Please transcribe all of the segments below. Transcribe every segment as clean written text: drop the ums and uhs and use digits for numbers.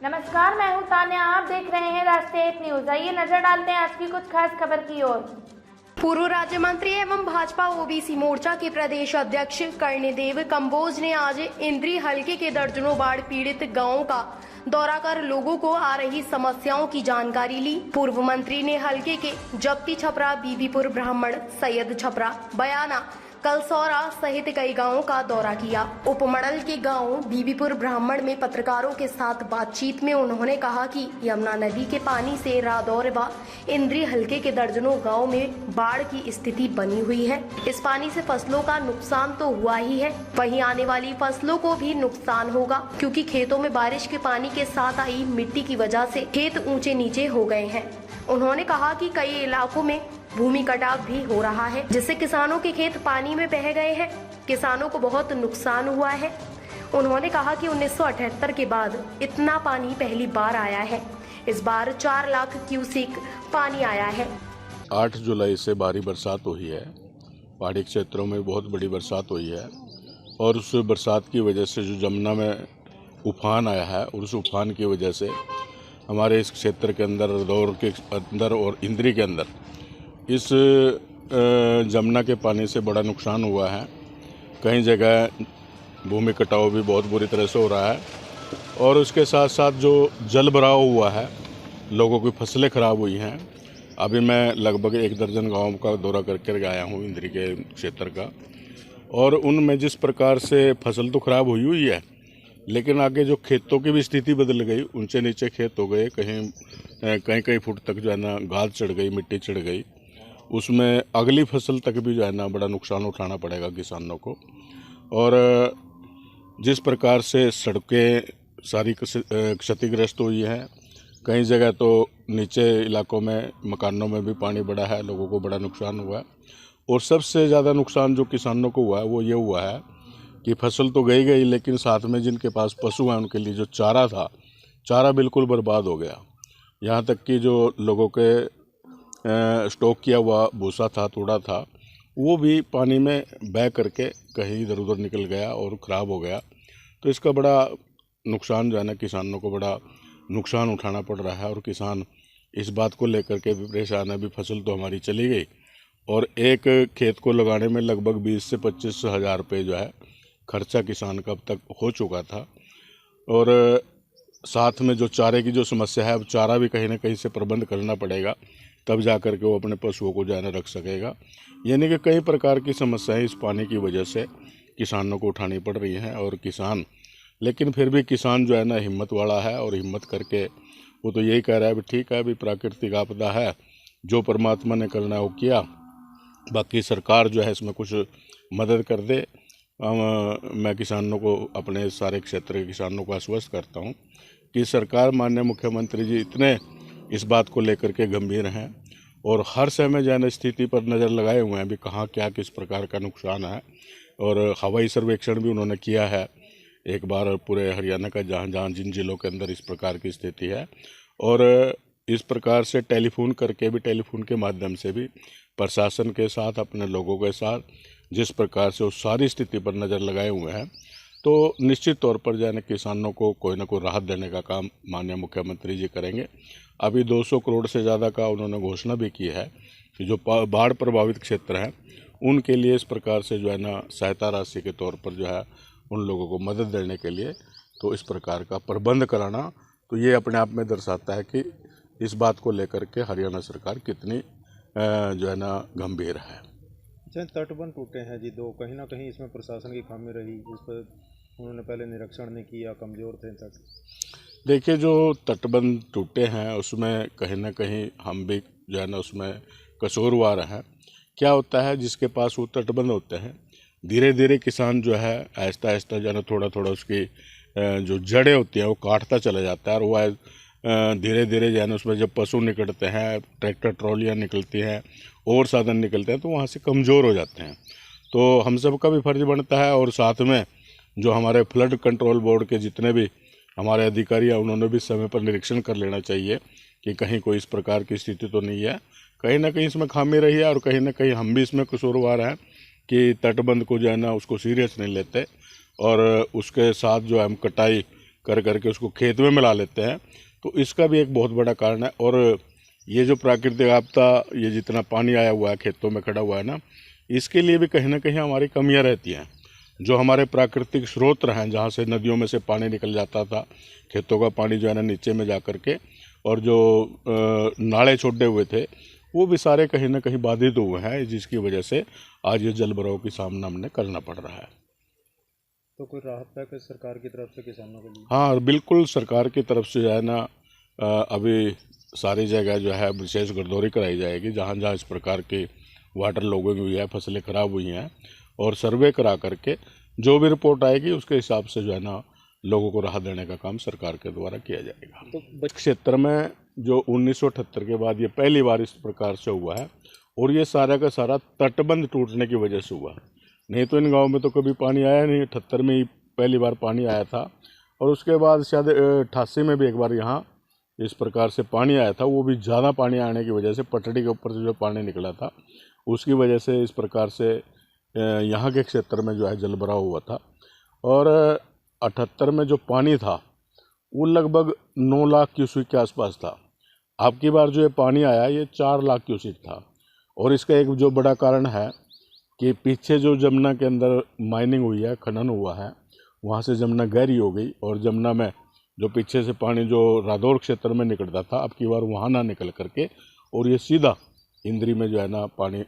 नमस्कार, मैं हूं तान्या। आप देख रहे हैं राष्ट्रीय एक न्यूज। आइए नजर डालते हैं आज की कुछ खास खबर की ओर। पूर्व राज्य मंत्री एवं भाजपा ओबीसी मोर्चा के प्रदेश अध्यक्ष कर्णदेव कंबोज ने आज इंद्री हलके के दर्जनों बाढ़ पीड़ित गांवों का दौरा कर लोगों को आ रही समस्याओं की जानकारी ली। पूर्व मंत्री ने हलके के जप्ती छपरा, बीबीपुर ब्राह्मण, सैयद छपरा, बयाना, कलसौरा सहित कई गांवों का दौरा किया। उपमंडल के गांव बीबीपुर ब्राह्मण में पत्रकारों के साथ बातचीत में उन्होंने कहा कि यमुना नदी के पानी से रादौर व इंद्री हलके के दर्जनों गांव में बाढ़ की स्थिति बनी हुई है। इस पानी से फसलों का नुकसान तो हुआ ही है, वहीं आने वाली फसलों को भी नुकसान होगा, क्योंकि खेतों में बारिश के पानी के साथ आई मिट्टी की वजह से खेत ऊंचे नीचे हो गए हैं। उन्होंने कहा कि कई इलाकों में भूमि कटाव भी हो रहा है, जिससे किसानों के खेत पानी में बह गए हैं। किसानों को बहुत नुकसान हुआ है। उन्होंने कहा कि 1978 के बाद इतना पानी पहली बार आया है। इस बार 4 लाख क्यूसेक पानी आया है। 8 जुलाई से भारी बरसात हुई है। पहाड़ी क्षेत्रों में बहुत बड़ी बरसात हुई है और उस बरसात की वजह से जो जमुना में उफान आया है और उस उफान की वजह से हमारे इस क्षेत्र के अंदर, रादौर के अंदर और इंद्री के अंदर इस जमुना के पानी से बड़ा नुकसान हुआ है। कई जगह भूमि कटाव भी बहुत बुरी तरह से हो रहा है और उसके साथ साथ जो जल भराव हुआ है, लोगों की फसलें खराब हुई हैं। अभी मैं लगभग 1 दर्जन गाँव का दौरा करके आया हूँ इंद्री के क्षेत्र का, और उनमें जिस प्रकार से फसल तो खराब हुई है, लेकिन आगे जो खेतों की भी स्थिति बदल गई। ऊंचे नीचे खेत हो गए, कहीं फुट तक जो है ना गाद चढ़ गई, मिट्टी चढ़ गई। उसमें अगली फसल तक भी जो है ना बड़ा नुकसान उठाना पड़ेगा किसानों को। और जिस प्रकार से सड़कें सारी क्षतिग्रस्त हुई हैं, कई जगह तो नीचे इलाकों में मकानों में भी पानी बढ़ा है, लोगों को बड़ा नुकसान हुआ है। और सबसे ज़्यादा नुकसान जो किसानों को हुआ है वो ये हुआ है कि फसल तो गई, लेकिन साथ में जिनके पास पशु हैं उनके लिए जो चारा था, चारा बिल्कुल बर्बाद हो गया। यहाँ तक कि जो लोगों के स्टॉक किया हुआ भूसा था, तूड़ा था, वो भी पानी में बह करके कहीं इधर उधर निकल गया और ख़राब हो गया। तो इसका बड़ा नुकसान जो है ना किसानों को बड़ा नुकसान उठाना पड़ रहा है। और किसान इस बात को लेकर के भी परेशान है, भी फसल तो हमारी चली गई और एक खेत को लगाने में लगभग 20 से 25 हज़ार रुपये जो है खर्चा किसान का अब तक हो चुका था। और साथ में जो चारे की जो समस्या है, अब चारा भी कहीं ना कहीं से प्रबंध करना पड़ेगा, तब जा कर के वो अपने पशुओं को जो है ना रख सकेगा। यानी कि कई प्रकार की समस्याएं इस पानी की वजह से किसानों को उठानी पड़ रही हैं। और किसान, लेकिन फिर भी किसान जो है ना हिम्मत वाला है और हिम्मत करके वो तो यही कह रहा है भी ठीक है, अभी प्राकृतिक आपदा है, जो परमात्मा ने करना है वो किया, बाकी सरकार जो है इसमें कुछ मदद कर दे। मैं किसानों को, अपने सारे क्षेत्र के किसानों को आश्वस्त करता हूँ कि सरकार, माननीय मुख्यमंत्री जी इतने इस बात को लेकर के गंभीर हैं और हर समय जो है स्थिति पर नज़र लगाए हुए हैं भी कहाँ क्या किस प्रकार का नुकसान है। और हवाई सर्वेक्षण भी उन्होंने किया है एक बार पूरे हरियाणा का, जहाँ जहाँ जिन जिलों के अंदर इस प्रकार की स्थिति है। और इस प्रकार से टेलीफोन करके भी, टेलीफोन के माध्यम से भी प्रशासन के साथ, अपने लोगों के साथ जिस प्रकार से उस सारी स्थिति पर नज़र लगाए हुए हैं, तो निश्चित तौर पर जो है किसानों को कोई ना कोई राहत देने का काम माननीय मुख्यमंत्री जी करेंगे। अभी 200 करोड़ से ज़्यादा का उन्होंने घोषणा भी की है कि जो बाढ़ प्रभावित क्षेत्र हैं उनके लिए इस प्रकार से जो है ना सहायता राशि के तौर पर जो है उन लोगों को मदद देने के लिए तो इस प्रकार का प्रबंध कराना, तो ये अपने आप में दर्शाता है कि इस बात को लेकर के हरियाणा सरकार कितनी जो है ना गंभीर है। तटबंध टूटे हैं जी 2, कहीं ना कहीं इसमें प्रशासन की खामी रही, इस पर उन्होंने पहले निरीक्षण नहीं किया, कमज़ोर थे तट। देखिए, जो तटबंध टूटे हैं उसमें कहीं ना कहीं हम भी जो है ना उसमें कसूरवार हैं। क्या होता है, जिसके पास वो तटबंध होते हैं, धीरे धीरे किसान जो है आहिस्ता आहिस्ता जो है ना थोड़ा थोड़ा उसकी जो जड़ें होती हैं वो काटता चला जाता है। और वह धीरे धीरे जो है ना उसमें जब पशु निकलते हैं, ट्रैक्टर ट्रॉलियाँ निकलती हैं और साधन निकलते हैं, तो वहाँ से कमज़ोर हो जाते हैं। तो हम सब का भी फर्ज बनता है, और साथ में जो हमारे फ्लड कंट्रोल बोर्ड के जितने भी हमारे अधिकारी हैं उन्होंने भी समय पर निरीक्षण कर लेना चाहिए कि कहीं कोई इस प्रकार की स्थिति तो नहीं है। कहीं ना कहीं इसमें खामी रही है और कहीं ना कहीं हम भी इसमें कसूरवार हैं कि तटबंध को जो है ना उसको सीरियस नहीं लेते और उसके साथ जो है हम कटाई कर करके उसको खेत में मिला लेते हैं। तो इसका भी एक बहुत बड़ा कारण है। और ये जो प्राकृतिक आपदा, ये जितना पानी आया हुआ है खेतों में खड़ा हुआ है ना, इसके लिए भी कहीं ना कहीं हमारी कमियां रहती हैं। जो हमारे प्राकृतिक स्रोत हैं, जहाँ से नदियों में से पानी निकल जाता था, खेतों का पानी जो है ना नीचे में जा कर के, और जो नाले छोड़े हुए थे, वो भी सारे कहीं ना कहीं बाधित हुए हैं, जिसकी वजह से आज ये जलभराव की सामना हमने करना पड़ रहा है। तो कोई राहत पैकेज सरकार की तरफ से किसानों के लिए? हाँ, बिल्कुल सरकार की तरफ से जो है ना अभी सारी जगह जो है विशेष गिरदावरी कराई जाएगी, जहाँ जहाँ इस प्रकार की वाटर लॉगिंग हुई है, फसलें खराब हुई हैं, और सर्वे करा करके जो भी रिपोर्ट आएगी उसके हिसाब से जो है ना लोगों को राहत देने का काम सरकार के द्वारा किया जाएगा। तो क्षेत्र में जो 1978 के बाद ये पहली बार इस प्रकार से हुआ है, और ये सारा का सारा तटबंध टूटने की वजह से हुआ। नहीं तो इन गाँव में तो कभी पानी आया नहीं। 78 में ही पहली बार पानी आया था, और उसके बाद शायद 88 में भी एक बार यहाँ इस प्रकार से पानी आया था। वो भी ज़्यादा पानी आने की वजह से पटड़ी के ऊपर से जो पानी निकला था, उसकी वजह से इस प्रकार से यहाँ के क्षेत्र में जो है जलभराव हुआ था। और 78 में जो पानी था वो लगभग 9 लाख क्यूसेक के आसपास था। अब की बार जो ये पानी आया ये 4 लाख क्यूसेक था। और इसका एक जो बड़ा कारण है कि पीछे जो जमुना के अंदर माइनिंग हुई है, खनन हुआ है, वहाँ से जमुना गहरी हो गई, और जमुना में जो पीछे से पानी जो रादौर क्षेत्र में निकलता था, अब की बार वहाँ ना निकल करके और ये सीधा इंद्री में जो है ना पानी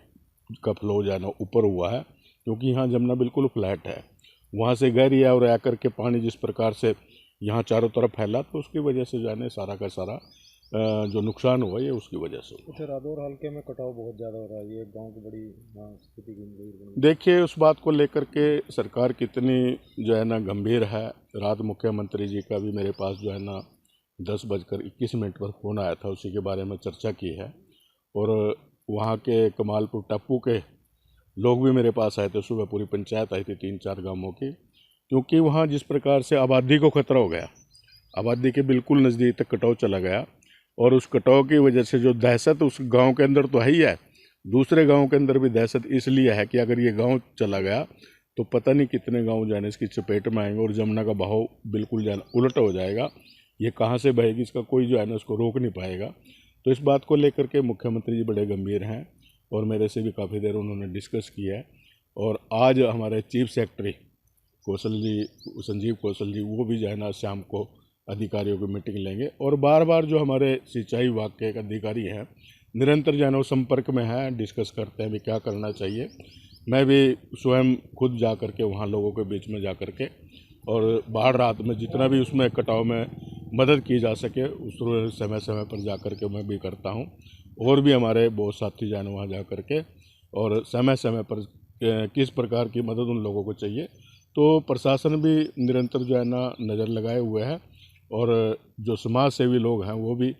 का फ्लो जो है ना ऊपर हुआ है, क्योंकि यहाँ जमुना बिल्कुल फ्लैट है, वहाँ से गहरी है, और आकर के पानी जिस प्रकार से यहाँ चारों तरफ फैला, तो उसकी वजह से जो है ना सारा का सारा जो नुकसान हुआ ये उसकी वजह से हुआ। रादौर हल्के में कटाव बहुत ज़्यादा हो रहा है, ये गांव की बड़ी स्थिति की। देखिए, उस बात को लेकर के सरकार कितनी जो है ना गंभीर है। रात मुख्यमंत्री जी का भी मेरे पास जो है ना 10:21 पर फ़ोन आया था, उसी के बारे में चर्चा की है। और वहाँ के कमालपुर टापू के लोग भी मेरे पास आए थे, सुबह पूरी पंचायत आई थी 3-4 गाँवों की, क्योंकि वहाँ जिस प्रकार से आबादी को खतरा हो गया, आबादी के बिल्कुल नज़दीक तक कटाव चला गया, और उस कटाव की वजह से जो दहशत उस गांव के अंदर तो है ही है, दूसरे गांव के अंदर भी दहशत इसलिए है कि अगर ये गांव चला गया तो पता नहीं कितने गांव जो है ना इसकी चपेट में आएंगे, और जमुना का बहाव बिल्कुल जो है उलट हो जाएगा। ये कहाँ से बहेगी, इसका कोई जो है ना उसको रोक नहीं पाएगा। तो इस बात को लेकर के मुख्यमंत्री जी बड़े गंभीर हैं, और मेरे से भी काफ़ी देर उन्होंने डिस्कस किया है। और आज हमारे चीफ सेक्रेटरी संजीव कौशल जी, वो भी जो है ना शाम को अधिकारियों की मीटिंग लेंगे, और बार बार जो हमारे सिंचाई विभाग के एक अधिकारी हैं निरंतर जो है ना संपर्क में हैं, डिस्कस करते हैं भी क्या करना चाहिए। मैं भी स्वयं खुद जा कर के वहाँ लोगों के बीच में जा कर के, और बाढ़ रात में जितना भी उसमें कटाव में मदद की जा सके उस समय समय पर जा कर के मैं भी करता हूँ। और भी हमारे बहुत साथी जाने वहाँ जा कर के, और समय समय पर किस प्रकार की मदद उन लोगों को चाहिए, तो प्रशासन भी निरंतर जो है ना नज़र लगाए हुए है। और जो समाज सेवी लोग हैं वो भी,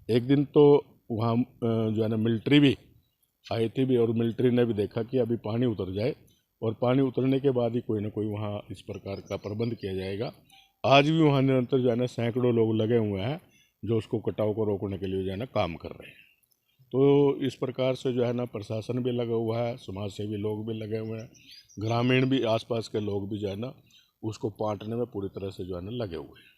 एक दिन तो वहाँ जो है ना मिलिट्री भी आई थी भी, और मिलिट्री ने भी देखा कि अभी पानी उतर जाए, और पानी उतरने के बाद ही कोई ना कोई वहाँ इस प्रकार का प्रबंध किया जाएगा। आज भी वहाँ निरंतर जो है ना सैकड़ों लोग लगे हुए हैं जो उसको कटाव को रोकने के लिए जो है ना काम कर रहे हैं। तो इस प्रकार से जो है ना प्रशासन भी लगा हुआ है, समाज सेवी लोग भी लगे हुए हैं, ग्रामीण भी, आसपास के लोग भी जो है ना उसको पाटने में पूरी तरह से जो है ना लगे हुए हैं।